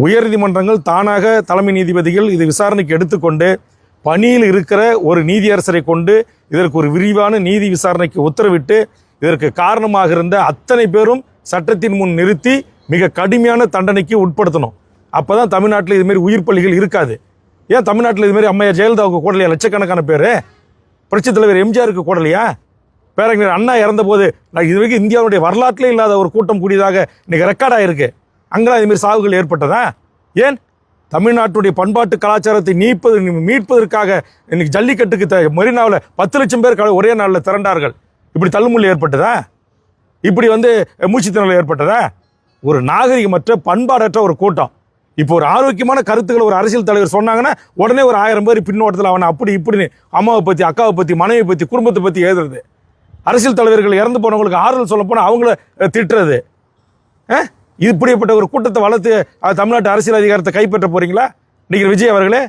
உயர்நீதிமன்றங்கள் தானாக தலைமை நீதிபதிகள் இது விசாரணைக்கு எடுத்துக்கொண்டு பணியில் இருக்கிற ஒரு நீதியரசரை கொண்டு இதற்கு ஒரு விரிவான நீதி விசாரணைக்கு உத்தரவிட்டு இதற்கு காரணமாக இருந்த அத்தனை பேரும் சட்டத்தின் முன் நிறுத்தி மிக கடுமையான தண்டனைக்கு உட்படுத்தணும். அப்போ தான் தமிழ்நாட்டில் இதுமாரி உயிர் பலிகள் இருக்காது. ஏன் தமிழ்நாட்டில் இதுமாரி அம்மையார் ஜெயலலிதாவுக்கு கூடலையா லட்சக்கணக்கான பேர்? புரட்சித் தலைவர் எம்ஜிஆருக்கு கூடலையா? பேரறிஞர் அண்ணா இறந்தபோது இது வரைக்கும் இந்தியாவுடைய வரலாற்றிலே இல்லாத ஒரு கூட்டம் கூடியதாக இன்னைக்கு ரெக்கார்ட் ஆகிருக்கு. அங்கெல்லாம் இதுமாரி சாவுகள் ஏற்பட்டதா? ஏன் தமிழ்நாட்டுடைய பண்பாட்டு கலாச்சாரத்தை மீட்பதற்காக இன்னைக்கு ஜல்லிக்கட்டுக்கு மெரினாவில் 10 லட்சம் பேர் ஒரே நாளில் திரண்டார்கள். இப்படி தள்ளுமுள்ளு ஏற்பட்டதா? இப்படி மூச்சுத்திணறல் ஏற்பட்டதா? ஒரு நாகரிகமற்ற பண்பாடற்ற ஒரு கூட்டம். இப்போ ஒரு ஆரோக்கியமான கருத்துக்களை ஒரு அரசியல் தலைவர் சொன்னாங்கன்னா உடனே ஒரு 1000 பேர் பின்னோட்டத்தில் அவனை அப்படி இப்படின்னு அம்மாவை பற்றி, அக்காவை பற்றி, மனைவியை பற்றி, குடும்பத்தை பற்றி எழுதுறது. அரசியல் தலைவர்கள் இறந்து போனவங்களுக்கு ஆறுதல் சொல்ல போனால் அவங்கள திட்டுறது. இப்படிப்பட்ட ஒரு கூட்டத்தை வளர்த்து தமிழ்நாட்டு அரசியல் அதிகாரத்தை கைப்பற்ற போறீங்களா? இன்னைக்கு விஜய் அவர்களே,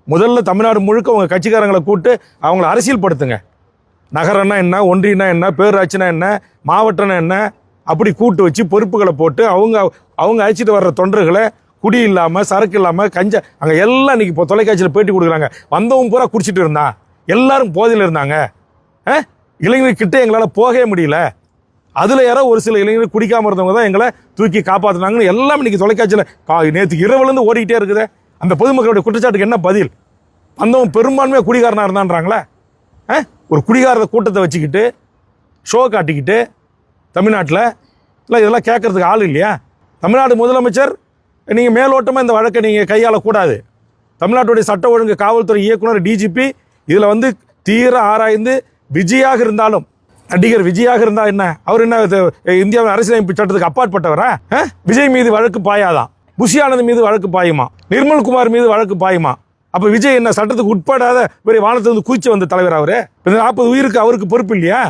முதல்ல தமிழ்நாடு முழுக்க உங்கள் கட்சிக்காரங்களை கூப்பிட்டு அவங்கள அரசியல் படுத்துங்க. நகரம்னா என்ன, ஒன்றியம்னா என்ன, பேரூராட்சினா என்ன, மாவட்டம்னா என்ன, அப்படி கூட்டு வச்சு பொறுப்புகளை போட்டு அவங்க அழைச்சிட்டு வர்ற தொண்டர்களை குடி இல்லாமல், சரக்கு இல்லாமல், அங்கே எல்லாம் இன்னைக்கு இப்போ தொலைக்காட்சியில் பேட்டி கொடுக்குறாங்க. வந்தவங்க பூரா குடிச்சிட்டு இருந்தான், எல்லாரும் போதையில் இருந்தாங்க. இளைஞர்கிட்ட எங்களால் போகவே முடியல. அதில் யாரோ ஒரு சில இளைஞர்கள் குடிக்காமல் இருந்தவங்க தான் எங்களை தூக்கி காப்பாற்றினாங்கன்னு எல்லாம் இன்னைக்கு தொலைக்காட்சியில் நேற்று இரவுலேருந்து ஓடிக்கிட்டே இருக்குது. அந்த பொதுமக்களுடைய குற்றச்சாட்டுக்கு என்ன பதில்? வந்தவன் பெரும்பான்மையாக குடிகாரனாக இருந்தான்றாங்களே. ஒரு குடிகார கூட்டத்தை வச்சுக்கிட்டு ஷோ காட்டிக்கிட்டு தமிழ்நாட்டில் இல்லை, இதெல்லாம் கேட்கறதுக்கு ஆள் இல்லையா? தமிழ்நாடு முதலமைச்சர் நீங்கள் மேலோட்டமாக இந்த வழக்கை நீங்கள் கையாளக்கூடாது. தமிழ்நாட்டுடைய சட்ட ஒழுங்கு காவல்துறை இயக்குனர் டிஜிபி இதில் தீர ஆராய்ந்து விஜயாக இருந்தாலும், நடிகர் விஜயாக இருந்தால் என்ன, அவர் என்ன இந்தியாவின் அரசியலமைப்பு சட்டத்துக்கு அப்பாற்பட்டவரா? விஜய் மீது வழக்கு பாயாதான், புஷி ஆனந்த் மீது வழக்கு பாயுமா, நிர்மல்குமார் மீது வழக்கு பாயுமா? அப்போ விஜய் என்ன சட்டத்துக்கு உட்படாத பெரிய வானத்தை குதிச்சு வந்த தலைவர்? அவரு 40 உயிருக்கு அவருக்கு பொறுப்பு இல்லையா?